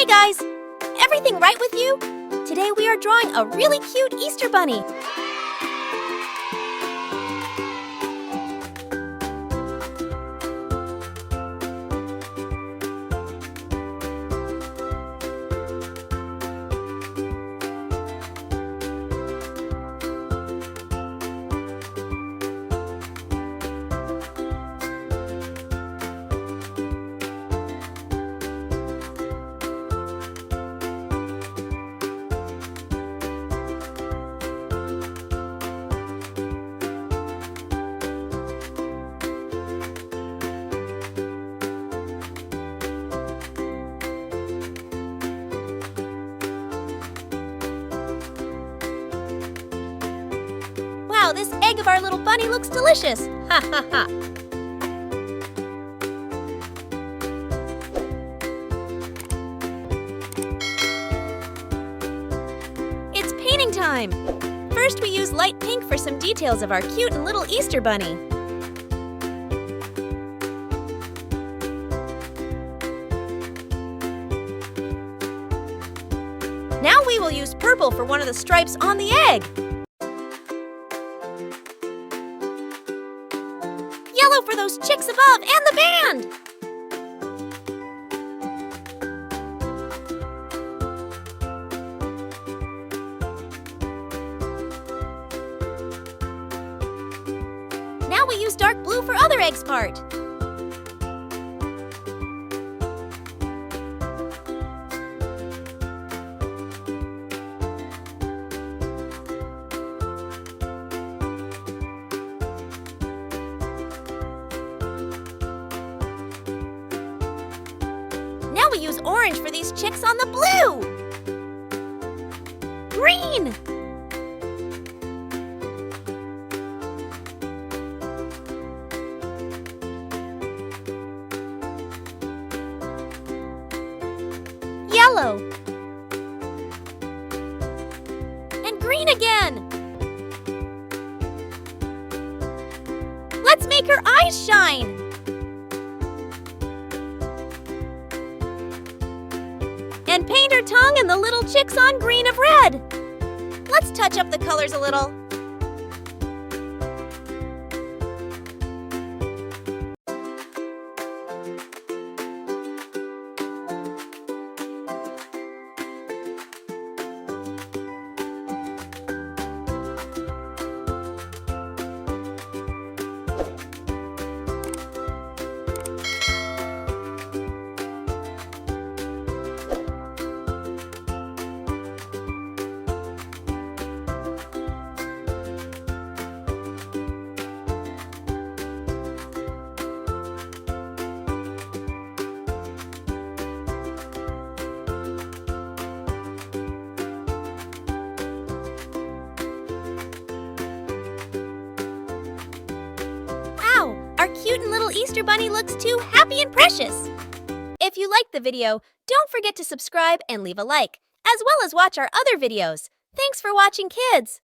Hey guys! Everything right with you? Today we are drawing a really cute Easter bunny. Wow, this egg of our little bunny looks delicious! Ha ha ha! It's painting time! First, we use light pink for some details of our cute and little Easter bunny. Now we will use purple for one of the stripes on the egg. Yellow for those chicks above and the band! Now we use dark blue for other eggs part. Now we use orange for these chicks on the blue! Green! Yellow! And green again! Let's make her eyes shine! And paint her tongue and the little chicks on green of red. Let's touch up the colors a little. Our cute and little Easter bunny looks too happy and precious! If you liked the video, don't forget to subscribe and leave a like, as well as watch our other videos. Thanks for watching, kids!